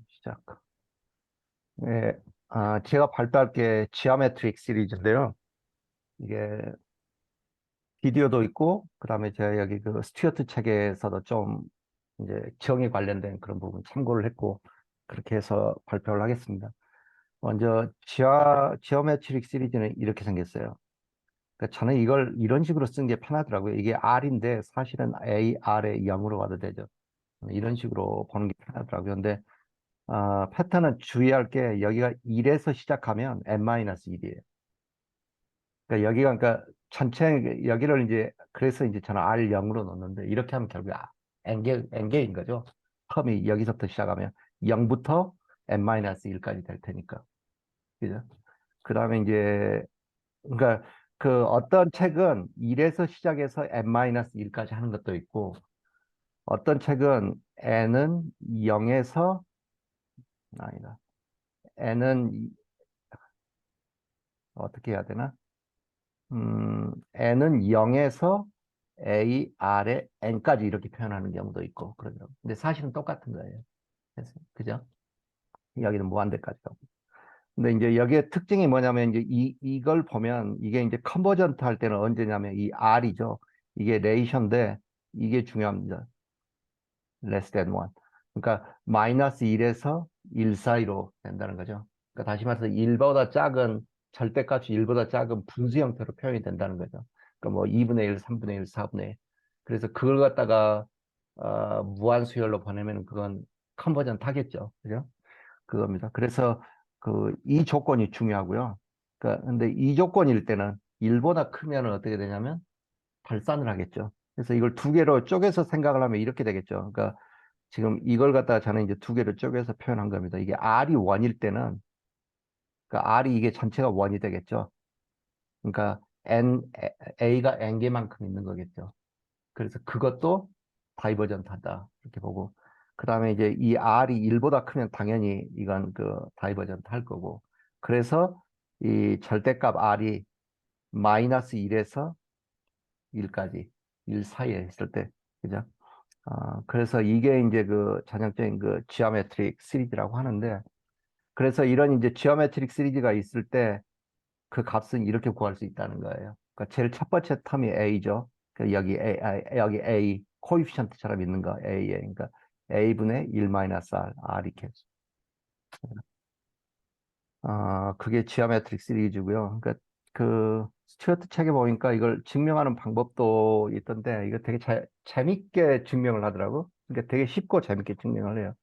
시작. 네, 제가 발표할 게 지오메트릭 시리즈인데요. 이게 비디오도 있고, 그 다음에 제가 여기 그 스튜어트 책에서도 좀 이제 정의 관련된 그런 부분 참고를 했고, 그렇게 해서 발표를 하겠습니다. 먼저 지오메트릭 시리즈는 이렇게 생겼어요. 그러니까 저는 이걸 이런 식으로 쓴 게 편하더라고요. 이게 R인데 사실은 A, R의 0으로 가도 되죠. 이런 식으로 보는 게 편하더라고요. 근데 패턴은 주의할 게 여기가 1에서 시작하면 n-1이에요. 그러니까 여기가 그러니까 전체 여기를 이제 그래서 이제 저는 R0으로 놓는데 이렇게 하면 결국 n개인 거죠. 텀이 여기서부터 시작하면 0부터 n-1까지 될 테니까. 그죠? 그다음에 이제 그러니까 그 어떤 책은 1에서 시작해서 n-1까지 하는 것도 있고 어떤 책은 n은 0에서 아니다. n은 어떻게 해야 되나? n은 0에서 a, r에 n까지 이렇게 표현하는 경우도 있고 그러죠. 근데 사실은 똑같은 거예요. 그래서, 그죠? 여기는 무한대까지 가고. 근데 이제 여기에 특징이 뭐냐면 이제 이걸 보면 이게 이제 컨버전트 할 때는 언제냐면 이 r이죠. 이게 레이션인데 이게 중요합니다. less than 1. 그러니까 마이너스 1에서 1 사이로 된다는 거죠. 그러니까 다시 말해서 1보다 작은 절대값이 1보다 작은 분수 형태로 표현이 된다는 거죠. 그러니까 뭐 2분의 1, 3분의 1, 4분의 1. 그래서 그걸 갖다가 무한 수열로 보내면 그건 컨버전트 하겠죠. 그죠? 그겁니다. 그래서 그 이 조건이 중요하고요. 그러니까 근데 이 조건일 때는 1보다 크면 어떻게 되냐면 발산을 하겠죠. 그래서 이걸 두 개로 쪼개서 생각을 하면 이렇게 되겠죠. 그러니까 지금 이걸 갖다가 저는 이제 두 개를 쪼개서 표현한 겁니다. 이게 R이 원일 때는, 그러니까 R이 이게 전체가 원이 되겠죠. 그러니까 A가 N개만큼 있는 거겠죠. 그래서 그것도 다이버전트하다. 이렇게 보고. 그 다음에 이제 이 R이 1보다 크면 당연히 이건 그 다이버전트 할 거고. 그래서 이 절대값 R이 마이너스 1에서 1까지, 1 사이에 있을 때, 그죠? 그래서 이게 이제 그 전형적인 그 지오메트릭 시리즈라고 하는데, 그래서 이런 이제 지오메트릭 시리즈가 있을 때 그 값은 이렇게 구할 수 있다는 거예요. 그러니까 제일 첫 번째 텀이 A죠. 그 여기 A, 코이피션트처럼 있는 거 A에. 그러니까 A분의 1 마이너스 R, R 이렇게. 그게 지오메트릭 시리즈고요. 그러니까 그 스튜어트 책에 보니까 이걸 증명하는 방법도 있던데 이거 되게 재밌게 증명을 하더라고. 그러니까 되게 쉽고 재밌게 증명을 해요.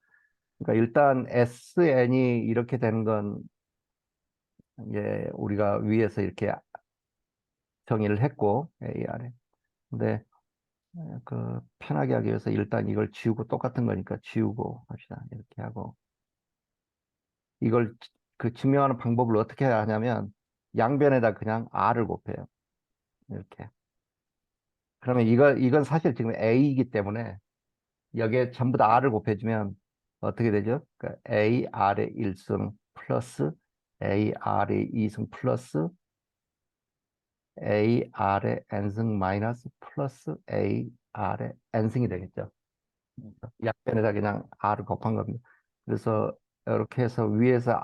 그러니까 일단 SN이 이렇게 되는 건 이제 우리가 위에서 이렇게 정의를 했고 AR에. 근데 그 편하게 하기 위해서 일단 이걸 지우고 똑같은 거니까 지우고 합시다. 이렇게 하고 이걸 그 증명하는 방법을 어떻게 해야 하냐면 양변에다 그냥 R을 곱해요. 이렇게. 그러면 이건 사실 지금 A이기 때문에 여기에 전부 다 R을 곱해주면 어떻게 되죠? 그러니까 AR의 1승 플러스 AR의 2승 플러스 AR의 n승 마이너스 플러스 AR의 n승이 되겠죠. 약변에다 그냥 R을 곱한 겁니다. 그래서 이렇게 해서 위에서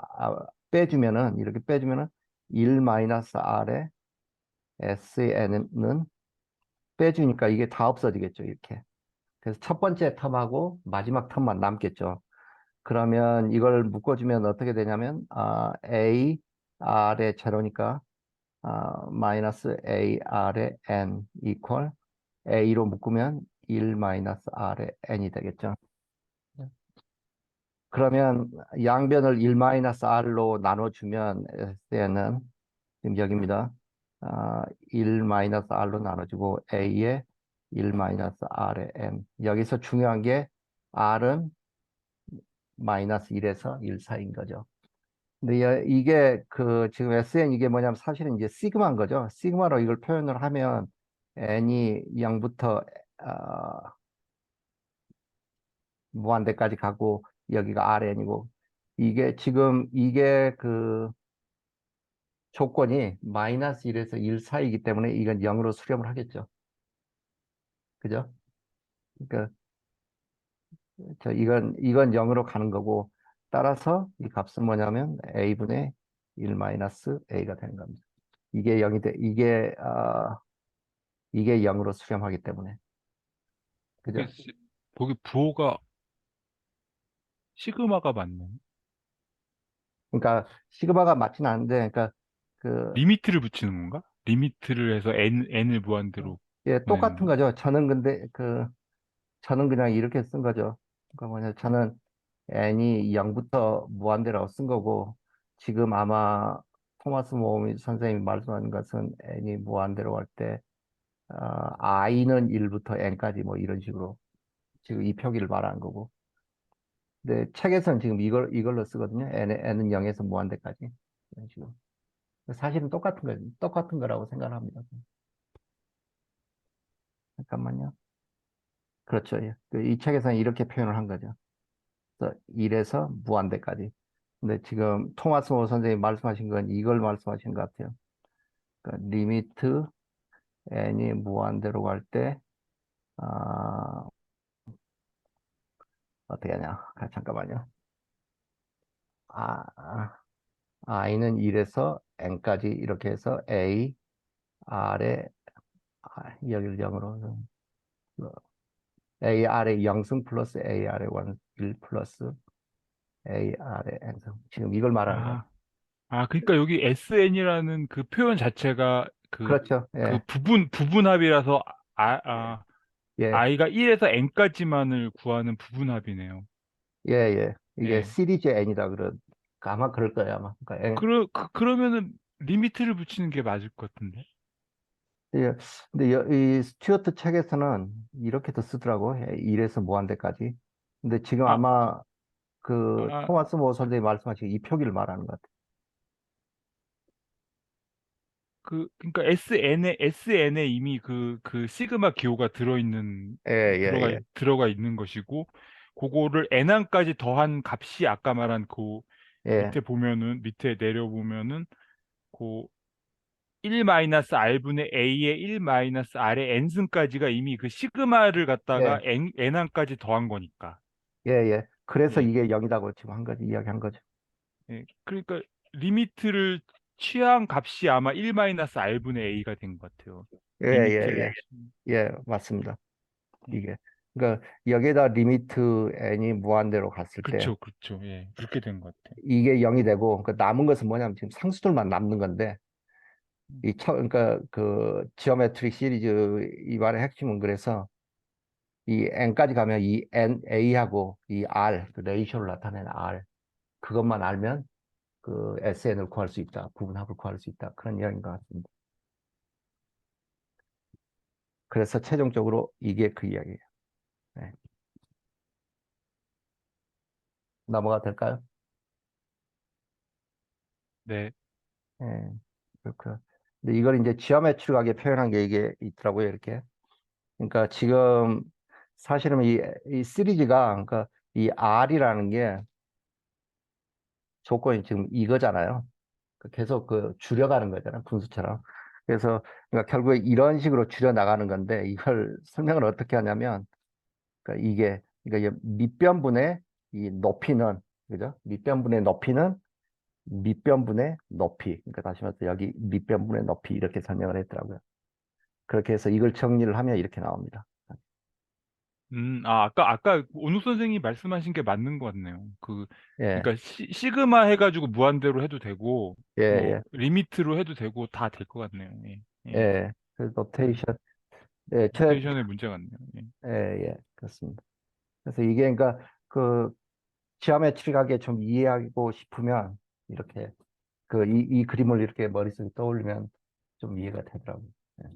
빼주면은 이렇게 빼주면은 1 마이너스 R의 SN은 빼주니까 이게 다 없어지겠죠. 이렇게. 그래서 첫 번째 텀하고 마지막 텀만 남겠죠. 그러면 이걸 묶어주면 어떻게 되냐면 A R의 제로니까 마이너스 A R의 N 이퀄 A로 묶으면 1 마이너스 R의 N이 되겠죠. 그러면 양변을 1-r로 나눠주면 S는 지금 여기입니다. 1-r로 나눠주고 A에 1-r의 n. 여기서 중요한 게 R은 마이너스 1에서 1 사이인 거죠. 근데 이게 그 지금 SN 이게 뭐냐면 사실은 이제 시그마인 거죠. 시그마로 이걸 표현을 하면 n이 0부터 무한대까지 가고 여기가 RN이고 이게 지금 이게 그 조건이 마이너스 1에서 1 사이이기 때문에 이건 0으로 수렴을 하겠죠. 그죠? 그러니까 이건 0으로 가는 거고, 따라서 이 값은 뭐냐면 a분의 1 마이너스 a가 되는 겁니다. 이게 0이 돼, 이게 0으로 수렴하기 때문에. 거기, 그죠? 거기 부호가 시그마가 맞네. 그러니까 시그마가 맞진 않은데, 그러니까 그, 리미트를 붙이는 건가? 리미트를 해서 n을 무한대로 예, 보내는 똑같은 거. 거죠. 저는 그냥 이렇게 쓴 거죠. 그러니까 저는 n이 0부터 무한대라고 쓴 거고, 지금 아마 토마스 모험 선생님이 말씀하는 것은 n이 무한대로 할 때, i는 1부터 n까지 뭐 이런 식으로 지금 이 표기를 말하는 거고. 근데 책에서는 지금 이걸로 쓰거든요. n은 0에서 무한대까지. 이런 식으로. 사실은 똑같은 거라고 생각합니다. 잠깐만요. 그렇죠. 예. 이 책에서는 이렇게 표현을 한 거죠. 그래서 1에서 무한대까지. 근데 지금 토마스 모 선생님이 말씀하신 건 이걸 말씀하신 것 같아요. 그러니까 리미트 n이 무한대로 갈 때, 아, 어떻게 하냐. 잠깐만요. 아, i는 1에서 n까지 이렇게 해서 a, r에, 여기를 0으로, a, r에 0승 플러스 a, r에 1 플러스 a, r에 n승. 지금 이걸 말하는 거예요. 아, 그러니까 여기 SN이라는 그 표현 자체가 그렇죠. 그 예, 부분합이라서 예, i가 1에서 n까지만을 구하는 부분합이네요. 예, 예. 이게 예. 시리즈 n이다 아마 그럴 거예요, 아마. 그러니까 그러면은 리미트를 붙이는 게 맞을 것 같은데. 예, 근데 이 스튜어트 책에서는 이렇게도 쓰더라고. 1에서 무한대까지. 근데 지금 아, 아마 그 아, 토마스 모 선생님이 말씀하신 이 표기를 말하는 것 같아요. 그러니까 SN에 이미 그 시그마 기호가 예, 예, 예. 들어가 있는 것이고, 그거를 n항까지 더한 값이 아까 말한 그 예, 밑에 내려보면은 그 1-r분의 a의 1-r의 n승까지가 이미 그 시그마를 갖다가 예, n항까지 더한 거니까. 예, 예. 그래서 예. 이게 0이라고 지금 이야기한 거죠. 예. 그러니까 리미트를 취한 값이 아마 1-r분의 a가 된 것 같아요. 예, 예, 리미트를 예. 예, 맞습니다. 예. 이게. 그러니까 여기에다 리미트 n이 무한대로 갔을 때 그쵸, 그쵸. 예. 그렇게 된 것 같아요. 이게 0이 되고 그 남은 것은 뭐냐면 지금 상수들만 남는 건데 그러니까 그 지오메트릭 시리즈 이 말의 핵심은 그래서 이 n까지 가면 이 n a하고 이 r 그 레이쇼를 나타내는 r 그것만 알면 그 SN을 구할 수 있다. 부분합을 구할 수 있다. 그런 이야기인 것 같습니다. 그래서 최종적으로 이게 그 이야기예요. 네. 넘어가 될까요? 네. 네. 그렇고. 근데 이걸 이제 지오메트릭하게 표현한 게 이게 있더라고요. 이렇게. 그러니까 지금 사실은 이 시리즈가 그러니까 이 R이라는 게 조건이 지금 이거잖아요. 계속 줄여가는 거잖아요. 분수처럼. 그래서 그러니까 결국에 이런 식으로 줄여 나가는 건데 이걸 설명을 어떻게 하냐면 그러니까 그러니까 이 밑변분의 이 높이는 그죠? 밑변분의 높이는 밑변분의 높이. 그러니까 다시 말해서 여기 밑변분의 높이 이렇게 설명을 했더라고요. 그렇게 해서 이걸 정리를 하면 이렇게 나옵니다. 아까 온우 선생님이 말씀하신 게 맞는 것 같네요. 예, 그러니까 시그마 해가지고 무한대로 해도 되고, 예, 뭐, 예, 리미트로 해도 되고, 다 될 것 같네요. 예. 예. 예. 그 예. 노테이션, 예, 노테이션의 문제 같네요. 예. 예, 예, 그렇습니다. 그래서 이게 그러니까 그 지오메트릭하게 좀 이해하고 싶으면 이렇게 이 그림을 이렇게 머릿속에 떠올리면 좀 이해가 되더라고요. 예.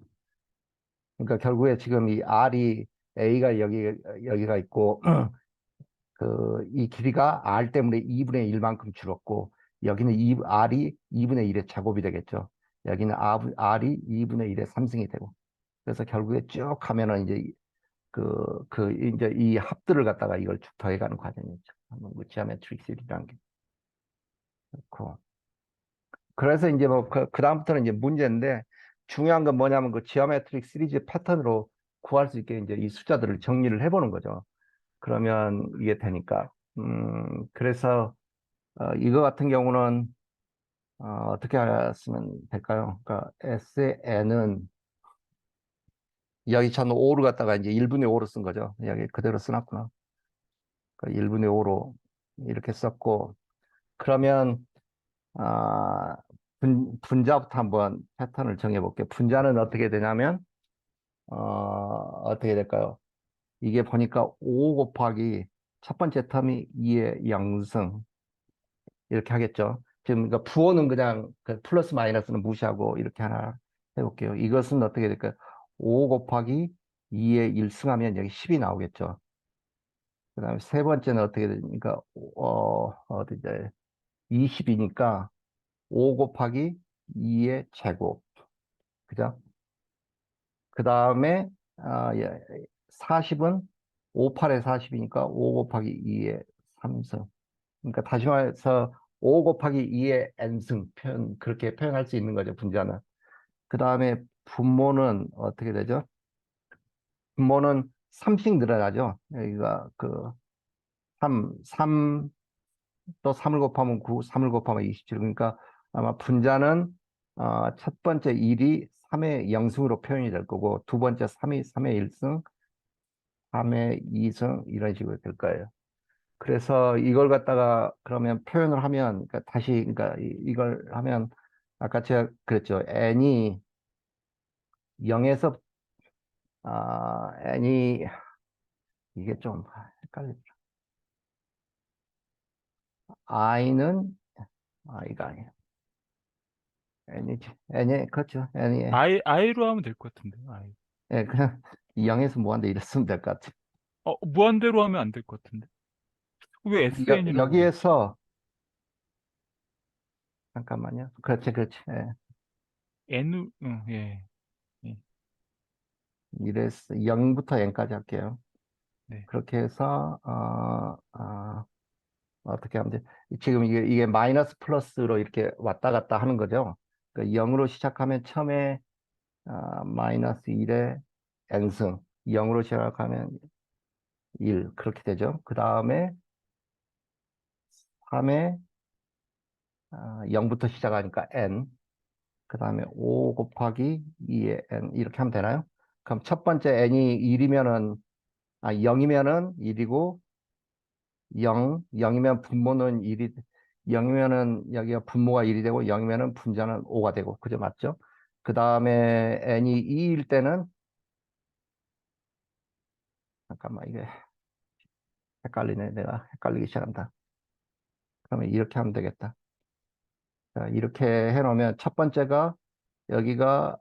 그러니까 결국에 지금 이 R이 A가 여기가 있고 이 길이가 R 때문에 2분의 1만큼 줄었고 여기는 R이 2분의 1의 제곱이 되겠죠. 여기는 R이 2분의 1의 3승이 되고 그래서 결국에 쭉 하면은 이제 이제 이 합들을 갖다가 이걸 쭉 더해가는 과정이죠. 한번 뭐 지오메트릭 시리즈라는 게 그렇고 그래서 이제 뭐 그 다음부터는 이제 문제인데 중요한 건 뭐냐면 그 지오메트릭 시리즈 패턴으로 구할 수 있게 이제 이 숫자들을 정리를 해보는 거죠. 그러면 이게 되니까. 그래서 이거 같은 경우는 어떻게 쓰면 될까요? 그러니까 SN은 여기 전 5를 갖다가 이제 1분의 5로 쓴 거죠. 여기 그대로 써놨구나. 그러니까 1분의 5로 이렇게 썼고, 그러면 아, 분자부터 한번 패턴을 정해볼게요. 분자는 어떻게 되냐면 어떻게 될까요? 이게 보니까 5 곱하기 첫 번째 텀이 2의 영승 이렇게 하겠죠. 지금 그러니까 부호는 그냥 그 플러스 마이너스는 무시하고 이렇게 하나 해볼게요. 이것은 어떻게 될까요? 5 곱하기 2의 1승하면 여기 10이 나오겠죠. 그 다음에 세 번째는 어떻게 되니까 어디죠? 20이니까 5 곱하기 2의 제곱. 그죠? 그 다음에 40은 5, 8에 40이니까 5 곱하기 2의 3승. 그러니까 다시 말해서 5 곱하기 2의 n승 그렇게 표현할 수 있는 거죠, 분자는. 그 다음에 분모는 어떻게 되죠? 분모는 3씩 늘어나죠. 여기가 그 3 또 3을 곱하면 9, 3을 곱하면 27. 그러니까 아마 분자는 첫 번째 1이 3의 영승으로 표현이 될 거고, 두 번째 3이 3의 1승, 3의 2승, 이런 식으로 될 거예요. 그래서 이걸 갖다가 그러면 표현을 하면, 그러니까 다시, 그러니까 이걸 하면, 아까 제가 그랬죠. n이 0에서, n이, 이게 좀 헷갈리죠. i는, 이거 아니에요. n이, 그렇죠. n이, I로 하면 될 것 같은데. I. 예, 그냥 0에서 무한대 이랬으면 될 것 같아요. 무한대로 하면 안 될 것 같은데. 왜 SN이라고 그러지? 여기에서, 잠깐만요. 그렇지, 그렇지. 예. 예. 예. 이래서 0부터 n까지 할게요. 네. 그렇게 해서, 어떻게 하면 돼? 지금 이게 마이너스 플러스로 이렇게 왔다 갔다 하는 거죠. 그러니까 0으로 시작하면 처음에 마이너스 1에 n승, 0으로 시작하면 1, 그렇게 되죠. 그 다음에 3에 0부터 시작하니까 n, 그 다음에 5 곱하기 2의 n, 이렇게 하면 되나요? 그럼 첫 번째 n이 1이면은, 0이면은 1이고, 0이면 분모는 1이, 0이면은 여기가 분모가 1이 되고, 0이면은 분자는 5가 되고, 그죠? 맞죠? 그 다음에 n이 2일 때는, 잠깐만, 이게 헷갈리네. 내가 헷갈리기 시작한다. 그러면 이렇게 하면 되겠다. 자, 이렇게 해놓으면 첫 번째가, 여기가,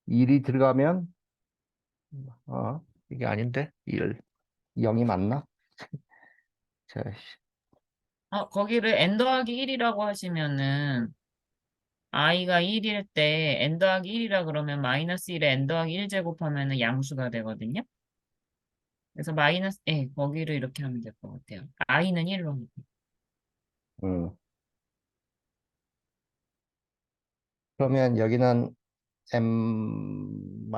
1이 들어가면, 이게 아닌데? 1, 0이 맞나? 자, 거기를 n 더하기 1이라고 하시면은 i가 1일 때 n 더하기 1이라 그러면 마이너스 1에 n 더하기 1 제곱하면은 양수가 되거든요. 그래서 거기를 이렇게 하면 될 것 같아요. i는 1로 하면. 음. 그러면 여기는 m-1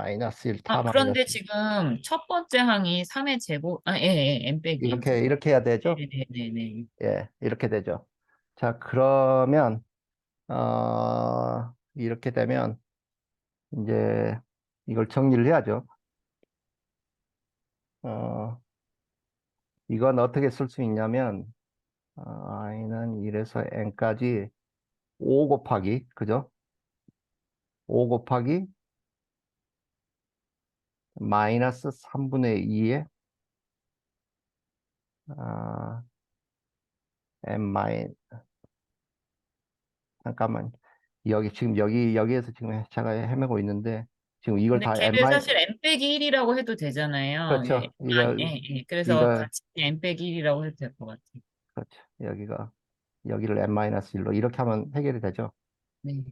타 마이너스 그런데 지금 첫 번째 항이 3의 제곱, n 빼기 1죠. 이렇게 해야 되죠? 네네네네. 예, 이렇게 되죠. 자, 그러면 이렇게 되면 이제 이걸 정리를 해야죠. 어, 이건 어떻게 쓸 수 있냐면 i는 1에서 n까지 5 곱하기 그죠? 5 곱하기 마이너스 3분의 2에 n 마이 잠깐만 지금 여기에서 지금 제가 헤매고 있는데 지금 이걸 근데 다 n 걔를 마이 사실 n 빼기 1이라고 해도 되잖아요. 예. 그렇죠. 그래서 이걸 같이 n 빼기 1이라고 해도 될 것 같아요. 그렇죠. 여기를 n-1로 이렇게 하면 해결이 되죠. 네.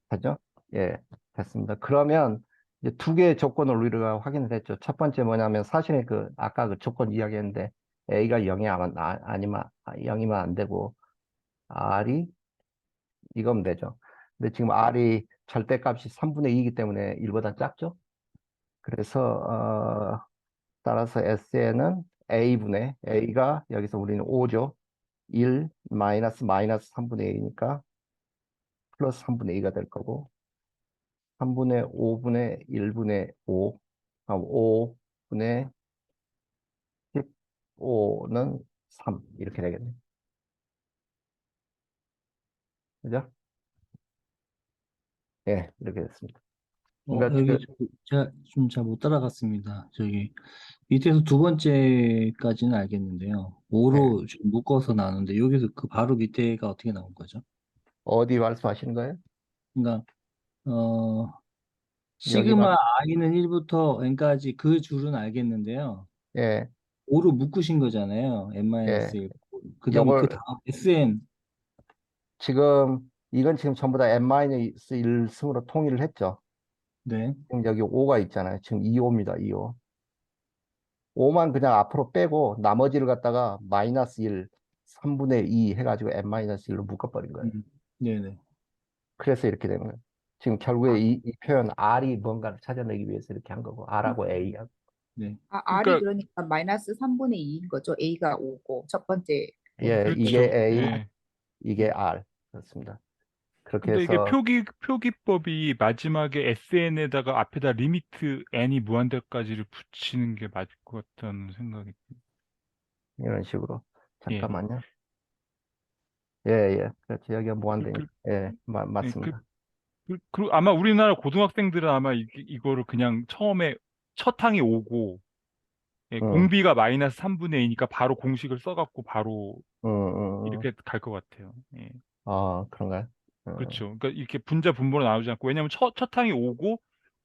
되죠? 예, 됐습니다. 그러면 이제 두 개의 조건을 우리가 확인을 했죠. 첫 번째 뭐냐면 사실은 아까 그 조건 이야기했는데 A가 0이 아니면 0이면 안 되고 R이 이거면 되죠. 근데 지금 R이 절대값이 3분의 2이기 때문에 1보다 작죠? 그래서 따라서 SN은 A분의 A가 여기서 우리는 5죠. 1 마이너스 3분의 A니까 플러스 3분의 2가 될 거고 3분의 5분의 1분의 5 5분의 15는 3 이렇게 되겠네. 그죠? 예, 이렇게 됐습니다. 그러니까 여기 제가 좀 잘 못 따라갔습니다. 저기 밑에서 두 번째까지는 알겠는데요. 예, 5로 좀 묶어서 나누는데 여기서 그 바로 밑에가 어떻게 나온 거죠? 어디 말씀하시는 거예요? 그러니까 어 여기가 시그마 i는 1부터 n까지 그 줄은 알겠는데요. 예, 5로 묶으신 거잖아요. 예. n-1. 그다음에 그 요걸 다음 sn. 지금 이건 지금 전부 다 n-1승으로 통일을 했죠. 네. 지금 여기 5가 있잖아요. 지금 2호입니다. 2호. 5만 그냥 앞으로 빼고 나머지를 갖다가 마이너스 1, 3분의 2 해가지고 n-1로 묶어버린 거예요. 네네. 그래서 이렇게 되는 거예요. 지금 결국에 이 표현 R이 뭔가를 찾아내기 위해서 이렇게 한 거고 R하고 A하고 네. R이 그러니까 그러니까 마이너스 3분의 2인 거죠. A가 5고 첫 번째 예, N은 이게 그렇죠. A, 예. 이게 R 그렇습니다. 그렇게 근데 이게 해서 표기법이 마지막에 SN에다가 앞에다 리미트 n이 무한대까지를 붙이는 게 맞을 것 같다는 생각이. 이런 식으로 예. 잠깐만요. 예, 예. 그렇지. 여기가 그, 무한대니까. 그, 예, 예, 맞습니다. 아마 우리나라 고등학생들은 아마 이거를 그냥 처음에 첫 항이 오고 예, 응, 공비가 마이너스 3분의 2니까 바로 공식을 써갖고 바로 응, 응, 응. 이렇게 갈 것 같아요. 예. 아, 그런가요? 응, 그렇죠. 그러니까 이렇게 분자 분모로 나누지 않고 왜냐면 첫 항이 5고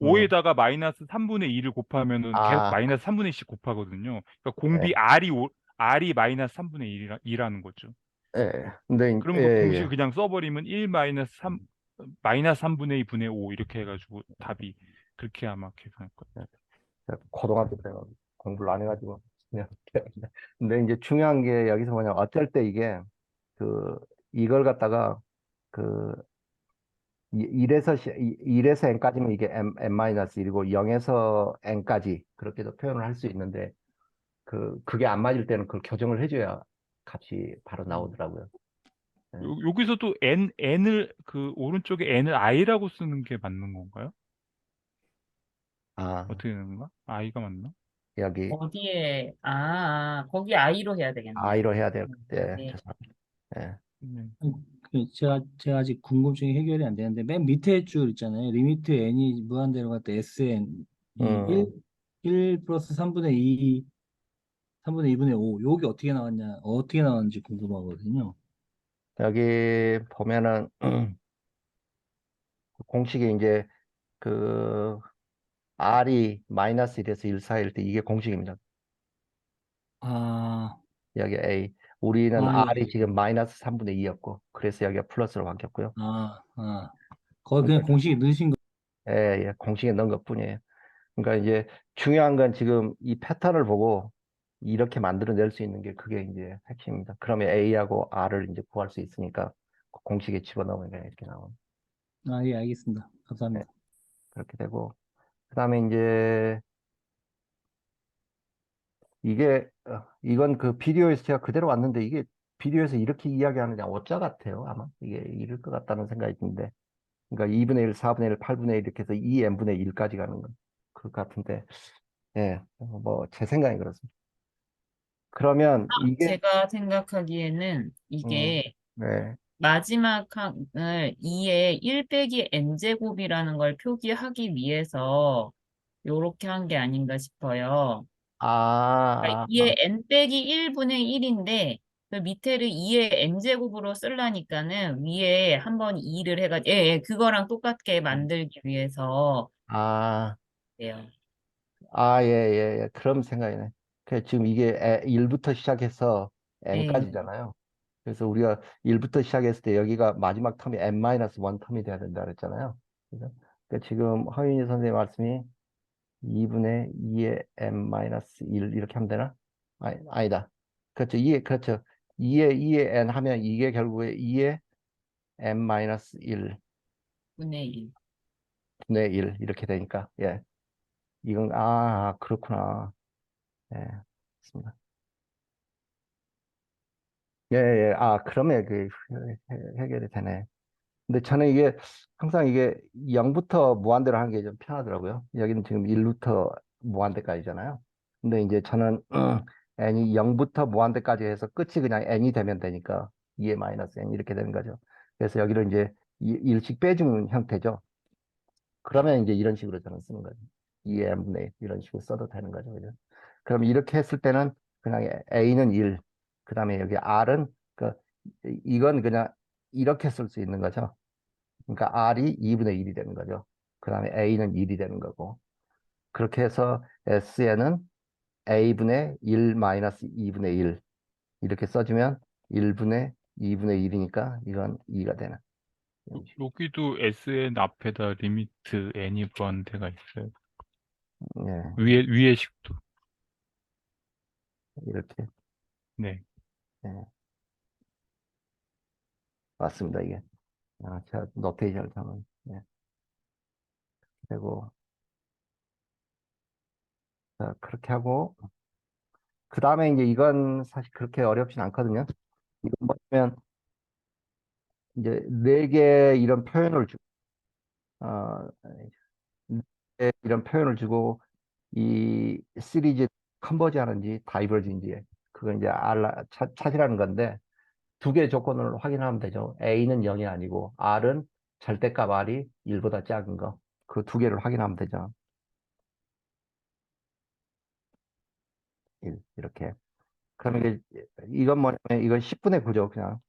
응. 5에다가 마이너스 3분의 2를 곱하면은 계속 아, 마이너스 3분의 2씩 곱하거든요. 그러니까 예, 공비 R이 마이너스 3분의 1이라는 거죠. 예. 근데, 그럼 예, 그 공식을 예. 그냥 써버리면 1 마이너스 3 마이너스 3분의 2 분의 5 이렇게 해가지고 답이 그렇게 아마 계산할 것 같아요. 제가 고등학교 때 공부를 안 해가지고 그냥 근데 이제 중요한 게 여기서 뭐냐면 어쩔 때 이게 그 이걸 갖다가 그 1에서 n까지면 이게 n-1이고 0에서 n까지 그렇게도 표현을 할 수 있는데 그게 안 맞을 때는 그걸 교정을 해줘야 값이 바로 나오더라고요. 예. 여기서도 n을 그 오른쪽에 n을 i라고 쓰는 게 맞는 건가요? 아, 어떻게 되는 건가? i가 맞나? 여기 어디에 거기 I로 해야 되겠네요. i로 해야 될 때 네. 죄송합니다. 예. 네. 제가 아직 궁금증이 해결이 안 되는데 맨 밑에 줄 있잖아요. 리미트 n이 무한대로 갈 때 sn 이 음, 1 플러스 3분의 2 3분의 2분의 5 요게 어떻게 나왔는지 궁금하거든요. 여기 보면은 공식이 이제 그 R이 마이너스 1에서 1 사이일 때 이게 공식입니다. 아, 여기 A. 우리는 아, 예, R이 예. 지금 마이너스 3분의 2였고, 그래서 여기가 플러스로 바뀌었고요. 거기 그냥 공식이 넣으신 거. 예, 예, 공식에 넣은 것뿐이에요. 그러니까 이제 중요한 건 지금 이 패턴을 보고 이렇게 만들어낼 수 있는 게 그게 이제 핵심입니다. 그러면 A하고 R을 이제 구할 수 있으니까 그 공식에 집어넣으면 그냥 이렇게 나오는. 예, 알겠습니다. 예, 감사합니다. 그렇게 되고. 그 다음에 이제 이게 이건 그 비디오에서 제가 그대로 왔는데 이게 비디오에서 이렇게 이야기하는 게 오짜 같아요. 아마 이게 이럴 것 같다는 생각이 드는데 그러니까 2분의 1, 4분의 1, 8분의 1 이렇게 해서 2n분의 1까지 가는 건 그 같은데 예, 뭐 제 생각이 그렇습니다. 그러면 이게 제가 생각하기에는 음, 이게 네. 마지막 항을 2에 1 빼기 n제곱이라는 걸 표기하기 위해서 요렇게 한 게 아닌가 싶어요. 그러니까 아, 2에 n 빼기 1분의 1인데 그 밑에를 2의 n제곱으로 쓰려니까는 위에 한번 2를 해가지고 그거랑 똑같게 만들기 위해서 아, 돼요. 예, 예, 예. 그럼 생각이네. 지금 이게 1부터 시작해서 예. n까지잖아요. 그래서 우리가 1부터 시작했을 때 여기가 마지막 텀이 n-1 텀이 돼야 된다 그랬잖아요. 그죠? 그러니까 지금 허윤희 선생님 말씀이 2분의 2의 n-1 이렇게 하면 되나? 아니다. 그렇죠. 2의, 그렇죠. 2의 n 하면 이게 결국에 2의 n-1 분의 1. 분의 1 이렇게 되니까 예. 이건 그렇구나. 예. 맞습니다. 예, 예. 아, 그러면 해결이 되네. 근데 저는 이게 항상 이게 0부터 무한대로 하는 게 좀 편하더라고요. 여기는 지금 1부터 무한대까지잖아요. 근데 이제 저는 n이 0부터 무한대까지 해서 끝이 그냥 n이 되면 되니까 2의 마이너스 n 이렇게 되는 거죠. 그래서 여기를 이제 일씩 빼주는 형태죠. 그러면 이제 이런 식으로 저는 쓰는 거죠. 2의 n분의 1 이런 식으로 써도 되는 거죠. 그죠? 그럼 이렇게 했을 때는 그냥 a는 1, 그 다음에 여기 r은 이건 그냥 이렇게 쓸 수 있는 거죠. 그러니까 R이 2분의 1이 되는 거죠. 그 다음에 A는 1이 되는 거고. 그렇게 해서 SN은 A분의 1 마이너스 2분의 1. 이렇게 써주면 1분의 2분의 1이니까 이건 2가 되는. 여기도 SN 앞에다 리미트 n이 무한대가 있어요. 예, 위에 식도. 이렇게. 네. 예, 맞습니다, 이게. 제가 노테이션을 하면. 예. 그리고, 자, 그렇게 하고, 그 다음에 이제 이건 사실 그렇게 어렵진 않거든요. 이건 뭐냐면, 이제 네 개 이런 표현을 주고, 어, 이런 표현을 주고 이 시리즈 컨버지 하는지 다이버지인지 그걸 이제 찾으라는 건데 두 개의 조건을 확인하면 되죠. A는 0이 아니고 R은 절대값 R이 1보다 작은 거. 그 두 개를 확인하면 되죠. 1, 이렇게. 그럼 이건 뭐냐면 이건 10분의 9죠, 그냥.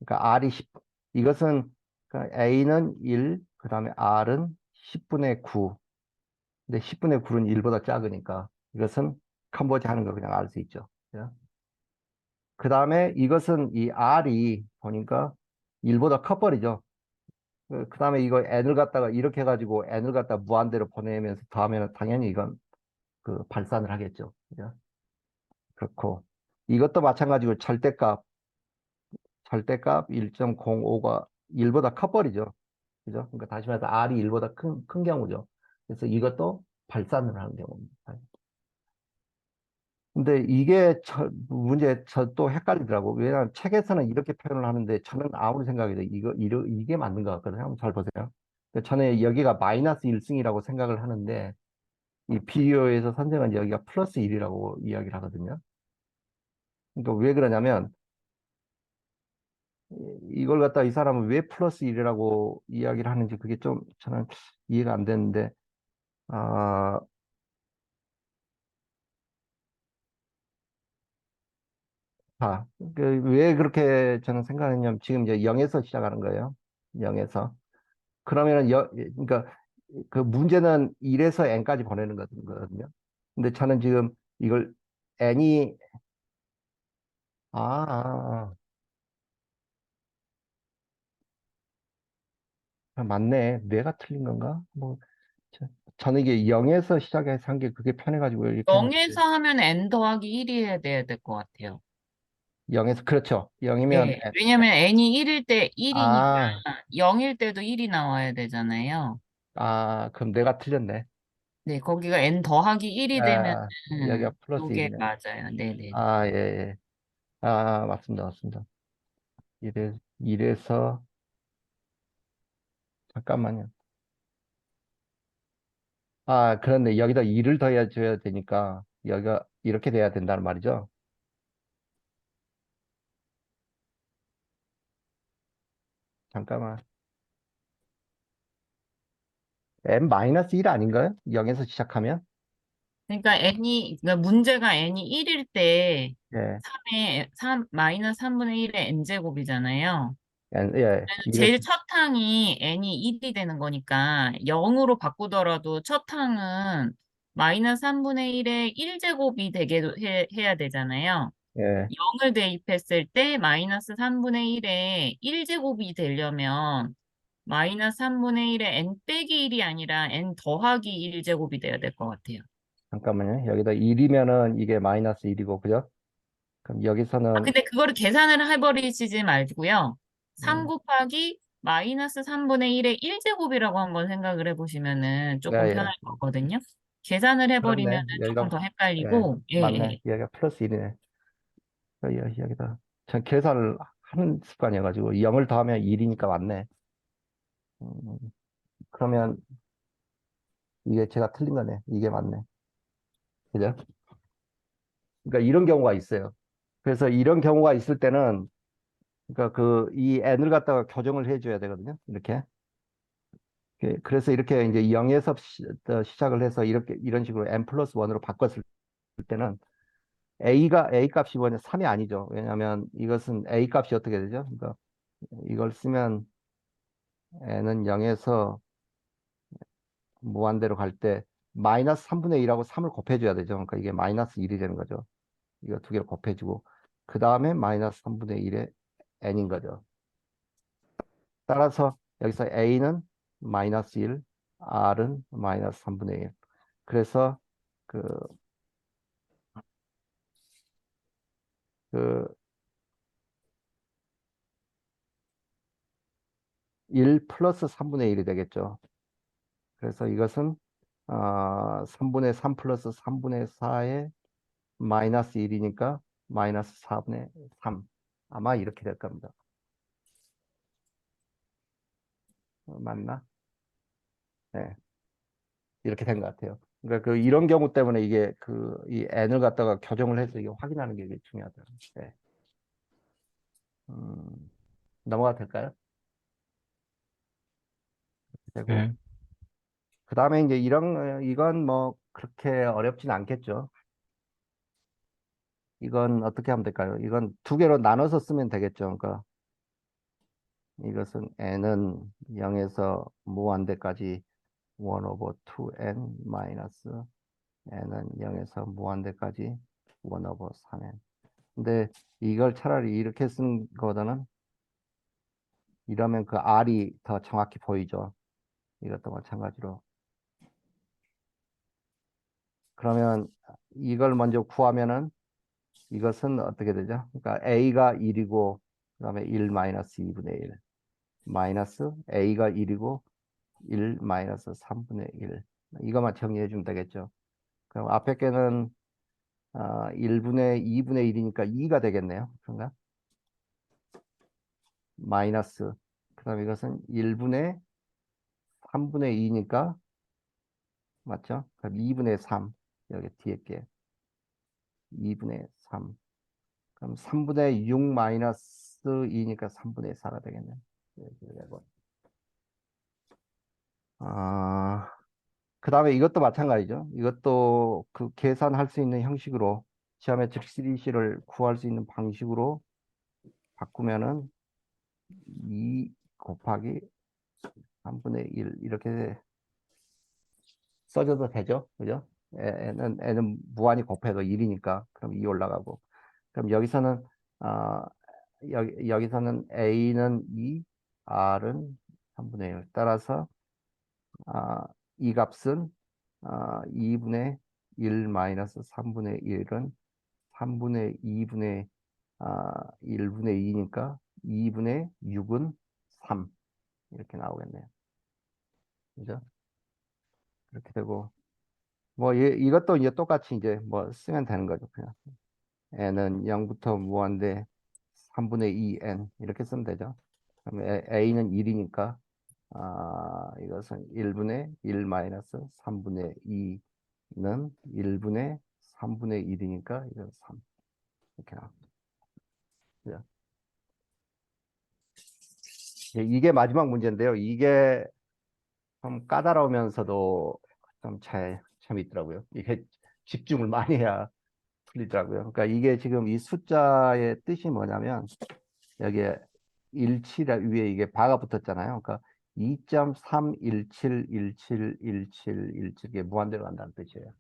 그러니까 R이 10, 이것은 그러니까 A는 1, 그 다음에 R은 10분의 9. 근데 10분의 9는 1보다 작으니까 이것은 컨버지 하는 거 그냥 알 수 있죠. 그 다음에 이것은 이 R이 보니까 1보다 커버리죠. 그 다음에 이거 N을 갖다가 이렇게 해가지고 N을 갖다 무한대로 보내면서 더하면 당연히 이건 발산을 하겠죠. 그죠? 그렇고 이것도 마찬가지고 절대값 1.05가 1보다 커버리죠. 그죠? 그러니까 다시 말해서 R이 1보다 큰 경우죠. 그래서 이것도 발산을 하는 경우입니다. 근데 이게 저 또 헷갈리더라고. 왜냐하면 책에서는 이렇게 표현을 하는데 저는 아무리 생각해도 이게 맞는 것 같거든요. 한번 잘 보세요. 근데 저는 여기가 마이너스 1승이라고 생각을 하는데 이 비디오에서 선생은 여기가 플러스 1이라고 이야기를 하거든요. 그러니까 왜 그러냐면 이걸 갖다 이 사람은 왜 플러스 1이라고 이야기를 하는지 그게 좀 저는 이해가 안 되는데 아, 왜 그렇게 저는 생각했냐면 지금 이제 0에서 시작하는 거예요. 0에서. 그러면은 그러니까 그 문제는 1에서 n까지 보내는 거거든요. 근데 저는 지금 이걸 n이 아, 아, 맞네. 내가 틀린 건가? 뭐 저는 이게 0에서 시작해서 한 게 그게 편해가지고 이렇게 했는데 0에서 하면 n 더하기 1이 해야 돼야 될 것 같아요. 0에서 그렇죠. 0이면 네, 왜냐면 n이 1일 때 1이니까 아, 0일 때도 1이 나와야 되잖아요. 그럼 내가 틀렸네. 네, 거기가 n 더하기 1이 되면 여기가 플러스 이게 1이네. 맞아요. 네네. 예, 예. 맞습니다. 맞습니다. 이래서 잠깐만요. 그런데 여기다 2를 더해줘야 되니까 여기가 이렇게 돼야 된다는 말이죠. 잠깐만. n-1 아닌가요? 0에서 시작하면? 그러니까 문제가 n이 1일 때 예, 마이너스 3분의 1의 n제곱이잖아요. 예, 제일 첫 항이 n이 1이 되는 거니까 0으로 바꾸더라도 첫 항은 마이너스 3분의 1의 1제곱이 되게 해야 되잖아요. 예, 0을 대입했을 때 마이너스 3분의 1의 1제곱이 되려면 마이너스 3분의 1의 n 빼기 1이 아니라 n 더하기 1제곱이 돼야 될 것 같아요. 잠깐만요. 여기다 1이면은 이게 마이너스 1이고, 그죠? 그럼 여기서는, 근데 그거를 계산을 해버리시지 말고요. 3 음, 곱하기 마이너스 3분의 1의 1제곱이라고 한번 생각을 해보시면은 예, 조금 편할 예. 거거든요. 계산을 해버리면은 그렇네. 조금 더 예, 헷갈리고, 예, 맞네. 예. 여기가 플러스 1이네. 여기다. 전 계산을 하는 습관이어가지고 0을 더하면 1이니까 맞네. 음, 그러면 이게 제가 틀린 거네. 이게 맞네. 그죠? 그러니까 이런 경우가 있어요. 그래서 이런 경우가 있을 때는 그러니까 이 n을 갖다가 교정을 해줘야 되거든요. 이렇게. 그래서 이렇게 이제 0에서 시작을 해서 이렇게 이런 식으로 n 플러스 1으로 바꿨을 때는 a 값이 뭐냐 3이 아니죠. 왜냐하면 이것은 a 값이 어떻게 되죠? 그러니까 이걸 쓰면 n은 0에서 무한대로 갈 때 마이너스 3분의 1하고 3을 곱해줘야 되죠. 그러니까 이게 마이너스 1이 되는 거죠. 이거 두 개를 곱해주고 그 다음에 마이너스 3분의 1의 n인 거죠. 따라서 여기서 a는 마이너스 1, r은 마이너스 3분의 1. 그래서 그, 그 1 플러스 3분의 1이 되겠죠. 그래서 이것은 3분의 3 플러스 3분의 4의 마이너스 1이니까 마이너스 4분의 3. 아마 이렇게 될 겁니다. 맞나? 네. 이렇게 된 것 같아요. 그러니까 이런 경우 때문에 이게 이 n을 갖다가 교정을 해서 이게 확인하는 게 중요하더라고요. 네. 넘어가도 될까요? 되고 네. 그 다음에 이제 이건 뭐 그렇게 어렵진 않겠죠. 이건 어떻게 하면 될까요? 이건 두 개로 나눠서 쓰면 되겠죠. 그러니까 이것은 n은 0에서 무한대까지 1 over 2n 마이너스 n은 0에서 무한대까지 1 over 3n. 근데 이걸 차라리 이렇게 쓴 거보다는 이러면 그 r이 더 정확히 보이죠. 이것도 마찬가지로. 그러면 이걸 먼저 구하면은 이것은 어떻게 되죠? 그러니까 a가 1이고 그다음에 1 마이너스 2분의 1 마이너스 a가 1이고 1 마이너스 3분의 1 이것만 정리해 주면 되겠죠. 그럼 앞에 게는 1분의 2분의 1이니까 2가 되겠네요. 그런가? 마이너스 그다음 이것은 1분의 3분의 2니까 맞죠? 그럼 2분의 3 여기 뒤에 게 2분의 3 그럼 3분의 6 마이너스 2니까 3분의 4가 되겠네요. 이렇게 되고. 그 다음에 이것도 마찬가지죠. 이것도 그 계산할 수 있는 형식으로 지오메트릭 시리즈를 구할 수 있는 방식으로 바꾸면은 2 곱하기 3분의 1 이렇게 써줘도 되죠. 그죠? n은 무한히 곱해도 1이니까 그럼 2 올라가고 그럼 여기서는 어, 여기서는 a는 2, r은 3분의 1 따라서 이 값은 2분의 1 마이너스 3분의 1은 3분의 2분의 1분의 2니까 2분의 6은 3 이렇게 나오겠네요. 그죠? 그렇게 되고 뭐 이것도 이제 똑같이 이제 뭐 쓰면 되는 거죠. 그냥 n은 0부터 무한대 3분의 2n 이렇게 쓰면 되죠. 그럼 a는 1이니까 이것은 1분의 1 마이너스 3분의 2는 1분의 3분의 1이니까 이건 3 이렇게 나옵니다. 그죠? 이게 마지막 문제인데요. 이게 좀 까다로우면서도 좀 재밌더라고요. 이게 집중을 많이 해야 풀리더라고요. 그러니까 이게 지금 이 숫자의 뜻이 뭐냐면 여기에 17 위에 이게 바가 붙었잖아요. 그러니까 2.317171717 이게 무한대로 간다는 뜻이에요.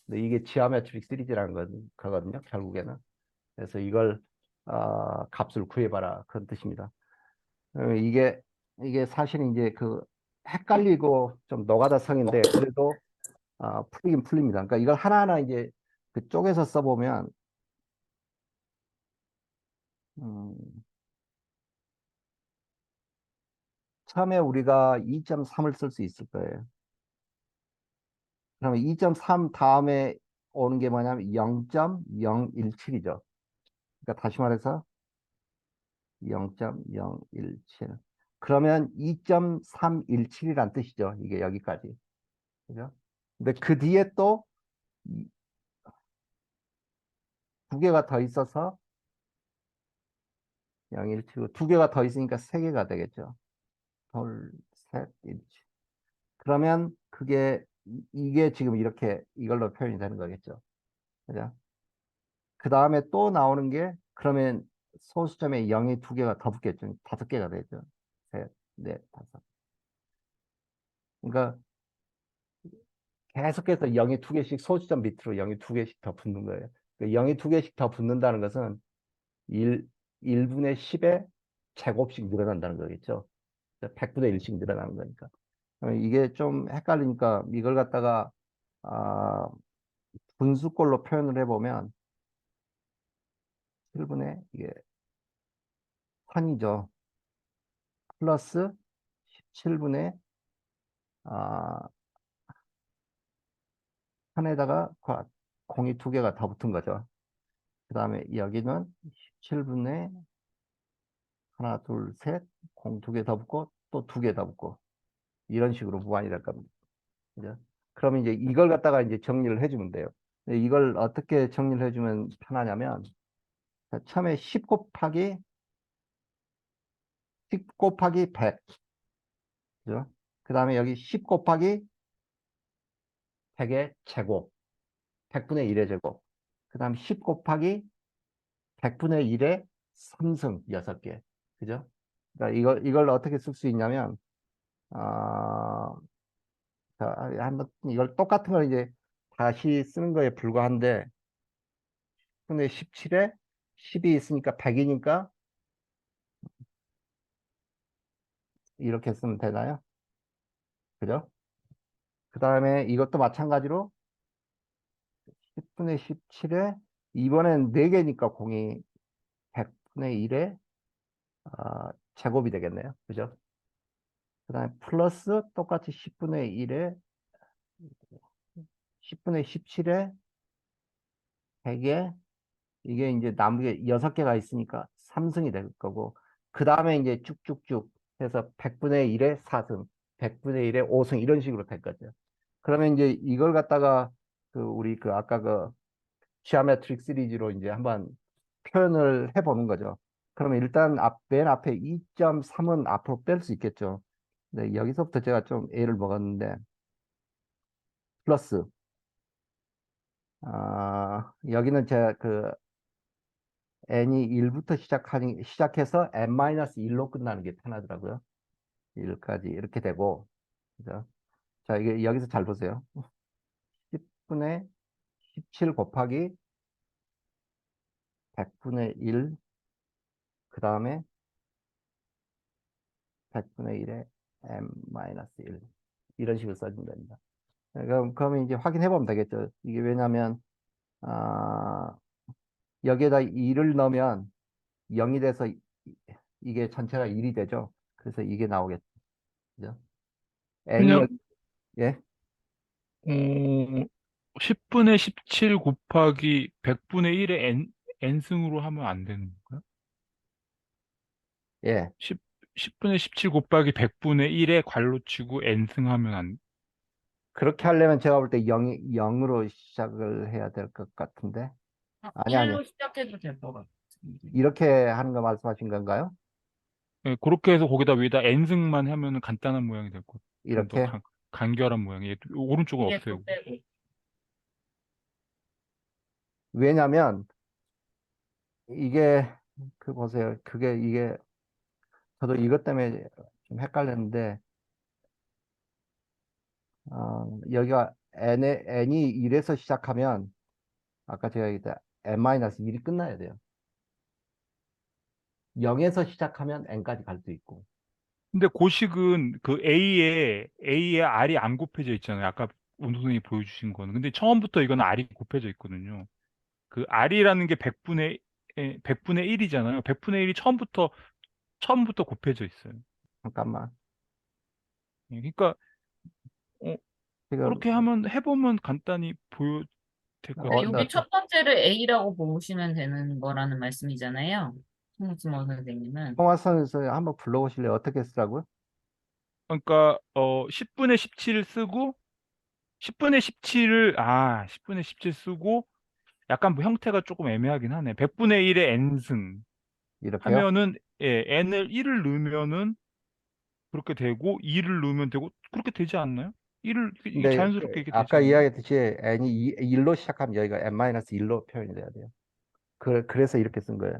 근데 이게 지오메트릭 시리즈라는 거거든요. 결국에는. 그래서 이걸 값을 구해봐라 그런 뜻입니다. 이게 사실은 이제 헷갈리고 좀 노가다성인데 그래도 풀리긴 풀립니다. 그러니까 이걸 하나하나 이제 쪼개서 써보면 음, 처음에 우리가 2.3을 쓸 수 있을 거예요. 그러면 2.3 다음에 오는 게 뭐냐면 0.017이죠. 그러니까 다시 말해서 0.017. 그러면 2.317이란 뜻이죠. 이게 여기까지. 그죠? 근데 그 뒤에 또 두 개가 더 있어서 0.175. 두 개가 더 있으니까 세 개가 되겠죠. 둘, 셋, 1. 그러면 그게 이게 지금 이렇게 이걸로 표현이 되는 거겠죠. 그죠? 그 다음에 또 나오는 게 그러면 소수점에 0이 두 개가 더 붙겠죠. 다섯 개가 되죠. 셋, 넷, 다섯. 그러니까 계속해서 0이 두 개씩 소수점 밑으로 0이 두 개씩 더 붙는 거예요. 0이 두 개씩 더 붙는다는 것은 1분의 10의 제곱씩 늘어난다는 거겠죠. 100분의 1씩 늘어나는 거니까. 이게 좀 헷갈리니까 이걸 갖다가 아, 분수꼴로 표현을 해보면 7분의 이게 1000이죠. 플러스 17분의 아, 1000에다가 공이 두 개가 더 붙은 거죠. 그 다음에 여기는 17분의 하나, 둘, 셋, 공 두 개 더 붙고 또 두 개 더 붙고 이런 식으로 무한이 될 겁니다. 그죠? 그러면 이제 이걸 갖다가 이제 정리를 해주면 돼요. 근데 이걸 어떻게 정리를 해주면 편하냐면 자, 처음에 10 곱하기 100. 그죠? 그 다음에 여기 10 곱하기 100의 제곱. 100분의 1의 제곱. 그 다음 10 곱하기 100분의 1의 3승 6개. 그죠? 그러니까 이걸 어떻게 쓸 수 있냐면, 자, 한번 이걸 똑같은 걸 이제 다시 쓰는 거에 불과한데, 근데 17에 10이 있으니까 100이니까 이렇게 쓰면 되나요? 그죠? 그 다음에 이것도 마찬가지로 10분의 17에 이번엔 4개니까 공이 100분의 1에 제곱이 되겠네요. 그죠? 그 다음에 플러스 똑같이 10분의 1에 10분의 17에 100에 이게 이제 나무에 6개가 있으니까 3승이 될 거고 그 다음에 이제 쭉쭉쭉 해서 100분의 1에 4승 100분의 1에 5승 이런 식으로 될 거죠. 그러면 이제 이걸 갖다가 우리 아까 지오메트릭 시리즈로 이제 한번 표현을 해보는 거죠. 그러면 일단 맨 앞에 2.3은 앞으로 뺄 수 있겠죠. 네, 여기서부터 제가 좀 애를 먹었는데 플러스 여기는 제가 n이 1부터 시작해서 n-1로 끝나는 게 편하더라고요. 1까지 이렇게 되고 그죠? 자, 이게 여기서 잘 보세요. 10분의 17 곱하기 100분의 1, 그 다음에 100분의 1에 m-1 이런 식으로 써주면 됩니다. 그러면 이제 확인해 보면 되겠죠. 이게 왜냐면 여기에다 2를 넣으면 0이 돼서 이게 전체가 1이 되죠. 그래서 이게 나오겠죠. 그죠? n이 그냥 예? 10분의 17 곱하기 100분의 1의 n승으로 하면 안 되는 건가요? 예. 10분의 17 곱하기 100분의 1에 괄호 치고 n승 하면 안, 그렇게 하려면 제가 볼 때 0으로 시작을 해야 될 것 같은데. 아니. 1로 시작해도 될 것 같아요. 이렇게 하는 거 말씀하신 건가요? 예, 그렇게 해서 거기다 위에다 n승만 하면은 간단한 모양이 될 것 같아요. 좀 더 이렇게? 간결한 모양이. 오른쪽은 이게 없애고. 또 빼고. 왜냐면 이게 보세요. 이게 저도 이것 때문에 좀 헷갈렸는데 여기가 n이 1에서 시작하면 아까 제가 얘기했다 n-1이 끝나야 돼요. 0에서 시작하면 n까지 갈 수 있고. 근데 고식은 그 A에 R이 안 곱해져 있잖아요. 아까 운동 선생님이 보여주신 거는. 근데 처음부터 이건 R이 곱해져 있거든요. 그 R이라는 게 100분의 1이잖아요. 100분의 1이 처음부터 곱해져 있어요. 잠깐만. 예, 그러니까 어, 지금 그렇게 해보면 간단히 될 것 근데 같은데. 여기 첫 번째를 A라고 보시면 되는 거라는 말씀이잖아요. 송승호 선생님은. 홍화선 선생 한번 불러보실래요? 어떻게 쓰라고요? 그러니까 10분의 17 쓰고 10분의 17 쓰고 약간 뭐 형태가 조금 애매하긴 하네. 100분의 1의 n승 이렇게요? 하면은 예, n을 1을 넣으면은 그렇게 되고 2를 넣으면 되고 그렇게 되지 않나요? 1을 이게 근데 자연스럽게 이렇게 되지 아까 않나요? 이야기했듯이 n이 1로 시작하면 여기가 n-1로 표현이 돼야 돼요. 그래서 이렇게 쓴 거예요.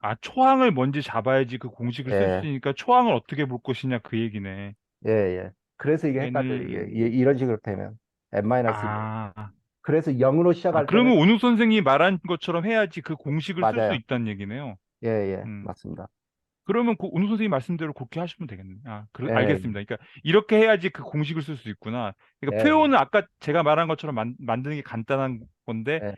아, 초항을 먼저 잡아야지 그 공식을 쓸 수 예, 있으니까 초항을 어떻게 볼 것이냐 그 얘기네. 예, 예. 그래서 이게 헷갈려요. n을 이런 식으로 되면 n-1. 아, 그래서 0으로 시작할 때는 그러면 오늘 선생님이 말한 것처럼 해야지 그 공식을 쓸 수 맞아요. 있다는 얘기네요. 예, 예, 음. 맞습니다. 그러면 그 오늘 선생님 말씀대로 그렇게 하시면 되겠네. 예, 알겠습니다. 그러니까 이렇게 해야지 그 공식을 쓸 수 있구나. 그러니까 예, 표현은 아까 제가 말한 것처럼 만드는 게 간단한 건데 예,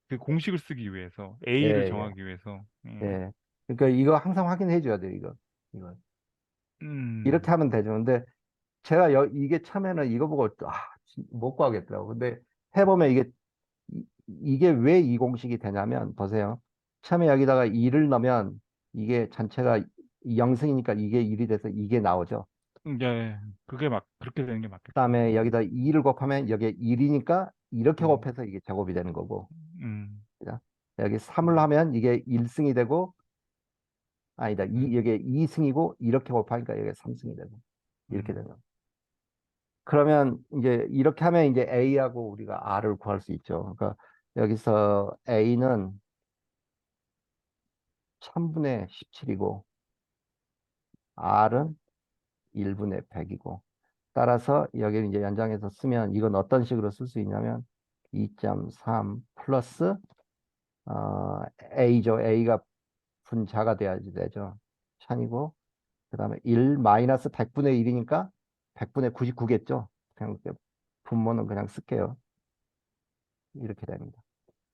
그 공식을 쓰기 위해서 예, A를 예, 정하기 위해서. 예. 그러니까 이거 항상 확인해 줘야 돼요, 이거. 음, 이렇게 하면 되죠. 근데 제가 이게 처음에는 이거 보고 못 구하겠더라고. 근데 해보면 이게 왜 이 공식이 되냐면 보세요. 처음에 여기다가 2를 넣으면 이게 전체가 0승이니까 이게 1이 돼서 이게 나오죠. 예, 그게 그렇게 되는 게 맞겠죠. 그다음에 여기다 2를 곱하면 여기에 1이니까 이렇게 음, 곱해서 이게 제곱이 되는 거고. 음, 그죠? 여기 3을 하면 이게 1승이 되고 아니다. 여기에 2승이고 이렇게 곱하니까 여기에 3승이 되고 이렇게 음, 되는 거예요. 그러면 이제 이렇게 하면 이제 A하고 우리가 R을 구할 수 있죠. 그러니까 여기서 A는 1000분의 17이고 R은 1분의 100이고 따라서 여기를 이제 연장해서 쓰면 이건 어떤 식으로 쓸 수 있냐면 2.3 플러스 A죠. A가 분자가 돼야지 되죠. 1000이고 그다음에 1 마이너스 100분의 1이니까 100분의 99겠죠. 그냥 분모는 그냥 쓸게요. 이렇게 됩니다.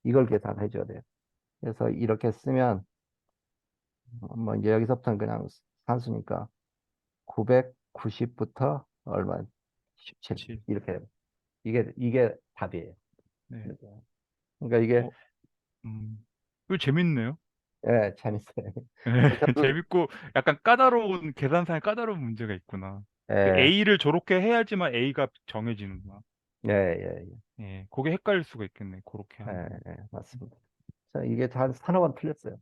이걸 계산해 줘야 돼요. 그래서 이렇게 쓰면 뭐 이제 여기서부터는 그냥 산수니까 990부터 얼마 17 7. 이렇게 됩니다. 이게 답이에요. 네. 이렇게. 그러니까 이게 어, 이거 재밌네요. 예, 재밌어요. 근데 저도 재밌고 약간 까다로운 계산상의 까다로운 문제가 있구나. 그 예, A를 저렇게 해야지만 A가 정해지는구나. 예, 예, 예, 그게 헷갈릴 수가 있겠네. 그렇게 예, 하면. 예, 맞습니다. 자, 이게 한 서너 번 틀렸어요.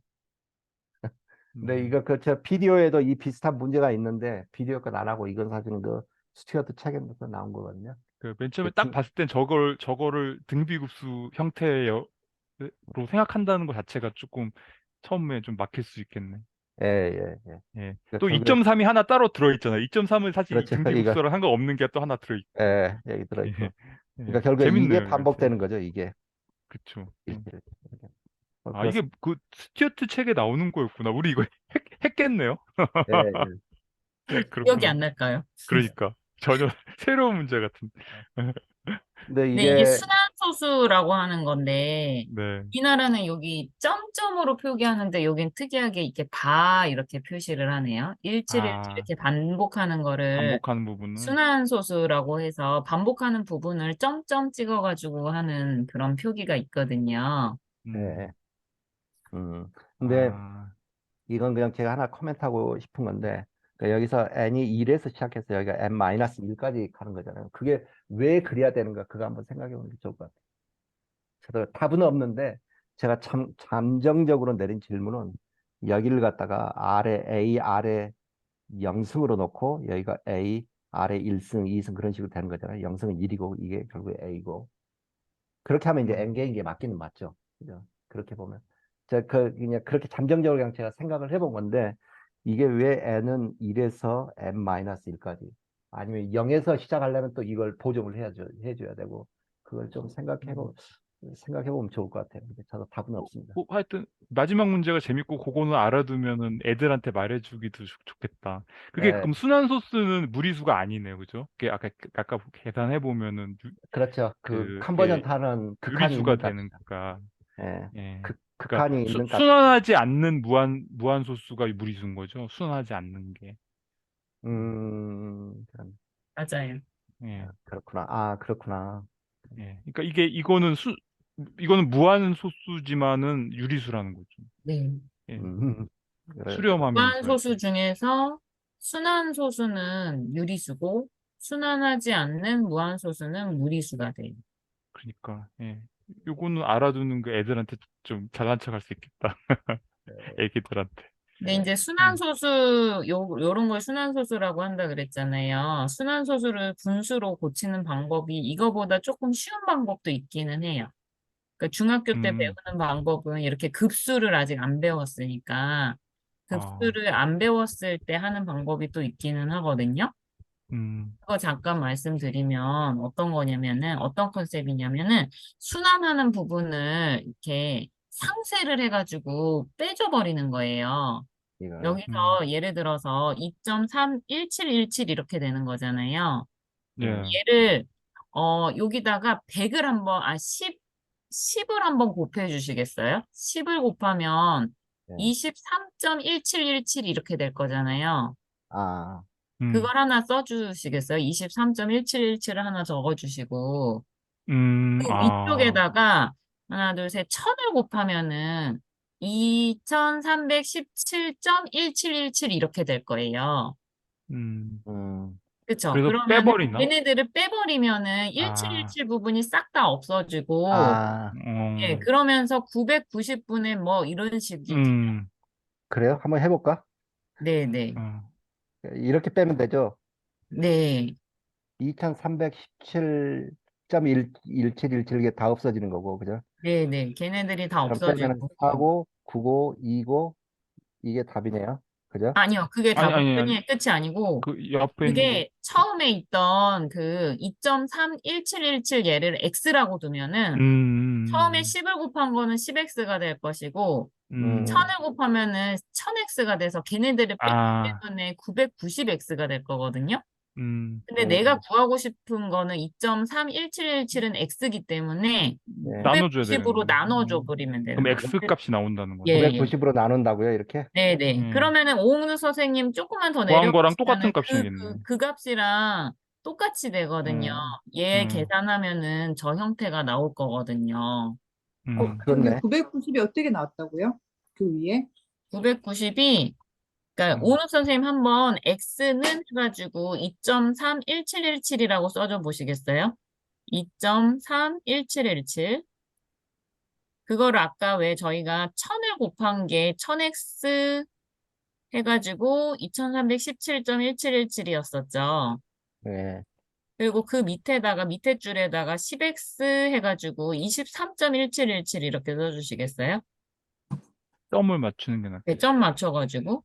근데 네. 이거 저 비디오에도 이 비슷한 문제가 있는데 비디오 건 안 하고 이건 사실은 그 스튜어트 책에서 나온 거거든요. 맨 처음에 그 딱 봤을 땐 저거를 등비급수 형태로 생각한다는 것 자체가 조금 처음에 좀 막힐 수 있겠네. 예, 예, 예. 예. 그러니까 또 결국에 2.3이 하나 따로 들어있잖아요. 2.3은 사실 이 그렇죠. 이거 등비급수랑 상관없는 게 또 하나 들어있고. 예, 여기 예. 들어있고. 예. 그러니까 결국에 이게 재밌네요, 이거 반복되는 거죠. 이게 그쵸. 이렇게. 이게 그렇습니다. 그 스튜어트 책에 나오는 거였구나. 우리 이거 했겠네요. 예, 예. 기억이 그렇구나. 안 날까요? 그러니까 전혀 새로운 문제 같은. 근데 네, 이게 이게 순환소수라고 하는 건데, 네. 우리나라는 여기 점점으로 표기하는데, 여긴 특이하게 이렇게 바 이렇게 표시를 하네요. 일치일치 아, 이렇게 반복하는 거를 반복하는 부분은 순환소수라고 해서 반복하는 부분을 점점 찍어가지고 하는 그런 표기가 있거든요. 예, 음, 음. 근데 아, 이건 그냥 제가 하나 코멘트하고 싶은 건데 그러니까 여기서 n이 1에서 시작해서 여기가 n-1까지 가는 거잖아요. 그게 왜 그래야 되는가 그거 한번 생각해 보는 게 좋을 것 같아요. 저도 답은 없는데 제가 참 잠정적으로 내린 질문은 여기를 갖다가 아래 A 아래 0승으로 놓고 여기가 A 아래 1승, 2승 그런 식으로 되는 거잖아요. 0승은 1이고 이게 결국에 A고 그렇게 하면 이제 음, N개인 게 맞기는 맞죠. 그죠? 그렇게 보면. 제가 그냥 그렇게 잠정적으로 그냥 제가 생각을 해본 건데, 이게 왜 N은 1에서 N-1까지? 아니면 0에서 시작하려면 또 이걸 보정을 해줘야 되고, 그걸 좀 생각해보면 좋을 것 같아요. 근데 저도 답은 없습니다. 하여튼 마지막 문제가 재밌고 그거는 알아두면은 애들한테 말해주기도 좋겠다. 그게 예, 그럼 순환소수는 무리수가 아니네요, 그죠? 그게 아까 계산해 보면은 그렇죠. 그 컨버전트하는 극한이 유리수가 있는 값이죠. 되니까. 예, 예. 그러니까 극한이 있는 값. 순환하지 않는 무한소수가 무리수인 거죠. 순환하지 않는 게. 그럼, 맞아요. 예. 그렇구나. 아, 그렇구나. 예. 그러니까 이거는 이거는 무한 소수지만은 유리수라는 거죠. 네. 예. 그래. 수렴하면서 무한소수 중에서 순환소수는 유리수고 순환하지 않는 무한소수는 무리수가 돼요. 그러니까 예. 요거는 알아두는 그 애들한테 좀 잘난 척할 수 있겠다. 애기들한테. 근데 이제 순환소수 요런 걸 순환소수라고 한다 그랬잖아요. 순환소수를 분수로 고치는 방법이 이거보다 조금 쉬운 방법도 있기는 해요. 그러니까 중학교 때 음. 배우는 방법은 이렇게 급수를 아직 안 배웠으니까 아. 급수를 안 배웠을 때 하는 방법이 또 있기는 하거든요. 그거 잠깐 말씀드리면 어떤 거냐면은 어떤 컨셉이냐면은 순환하는 부분을 이렇게 상쇄를 해가지고 빼줘버리는 거예요. 이거. 여기서 예를 들어서 2.31717 이렇게 되는 거잖아요. 예. 얘를 여기다가 100을 한번 10을 한번 곱해 주시겠어요? 10을 곱하면 네. 23.1717 이렇게 될 거잖아요. 아, 그걸 하나 써주시겠어요? 23.1717을 하나 적어주시고 그 아. 위쪽에다가 하나, 둘, 셋, 1000을 곱하면은 2317.1717 이렇게 될 거예요. 음. 그쵸? 그래서 그러면은 빼버리나? 얘네들을 빼버리면은 아. 1717 부분이 싹 다 없어지고 아, 예, 그러면서 990분의 뭐 이런 식이 그래요? 한번 해볼까? 네네 이렇게 빼면 되죠? 네 2317.1717 이게 다 없어지는 거고, 그죠? 네네 걔네들이 다 그럼 빼면 없어지고 4고, 9고, 2고, 이게 답이네요. 그죠? 아니요 그게 아니, 답은 끝이 아니고 그 옆에 있는 거. 그게 처음에 있던 그 2.31717 얘를 x라고 두면은 처음에 10을 곱한 거는 10x가 될 것이고 1000을 곱하면은 1000x가 돼서 걔네들을 뺐기 아. 때문에 990x가 될 거거든요. 근데 음. 내가 구하고 싶은 거는 2.31717은 x이기 때문에 네. 나눠줘야 990으로 되겠네. 나눠줘 버리면 되는 그럼 거죠. X 값이 나온다는 거네. 예, 예. 990으로 나눈다고요, 이렇게? 네네. 그러면은 오은우 선생님 조금만 더 구한 거랑 똑같은 내려가시면은 값이겠네. 그 값이랑 똑같이 되거든요. 얘 계산하면은 저 형태가 나올 거거든요. 저기 그렇네. 990이 어떻게 나왔다고요? 그 위에? 990이 그러니까 오은우 선생님 한번 x는 해가지고 2.31717이라고 써줘 보시겠어요? 2.31717 그거를 아까 왜 저희가 1000을 곱한 게 1000x 해가지고 2317.1717이었었죠. 네. 그리고 그 밑에 줄에다가 10x 해가지고 23.1717 이렇게 써주시겠어요? 점을 맞추는 게 낫겠다. 네, 점 맞춰가지고.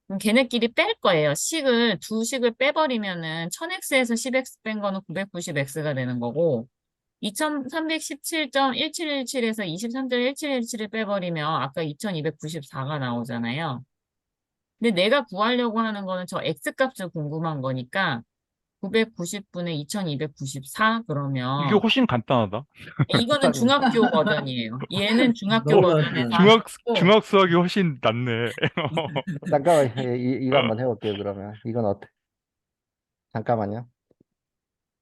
그럼 걔네끼리 뺄 거예요. 두 식을 빼버리면은 1000x에서 10x 뺀 거는 990x가 되는 거고 2317.1717에서 23.1717을 빼버리면 아까 2294가 나오잖아요. 근데 내가 구하려고 하는 거는 저 x값을 궁금한 거니까 990분의 2294 이게 그러면 훨씬 간단하다. 이거는 중학교 버전이에요. 얘는 중학교 너무 버전에서 간단해. 하시고 중학 수학이 훨씬 낫네. 잠깐만, 이거 한번 해볼게요, 그러면. 이건 어떻게, 잠깐만요.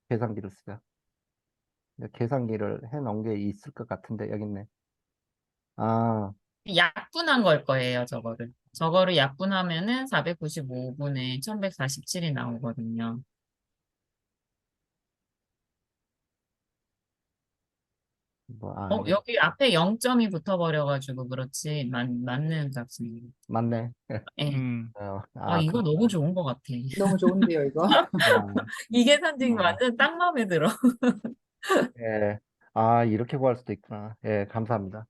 계산기를 쓰자. 계산기를 해놓은 게 있을 것 같은데, 여기 있네. 아, 약분한 걸 거예요, 저거를. 저거를 약분하면은 495분의 1147이 나오거든요. 이거 여기 앞에 0점이 붙어버려가지고 그렇지. 맞는 값입니다. 맞네. 예. 아, 이거 너무 좋은 것 같아. 너무 좋은데요, 이거? 이 계산식 완전 딱 마음에 들어. 예. 아, 이렇게 구할 수도 있구나. 예, 감사합니다.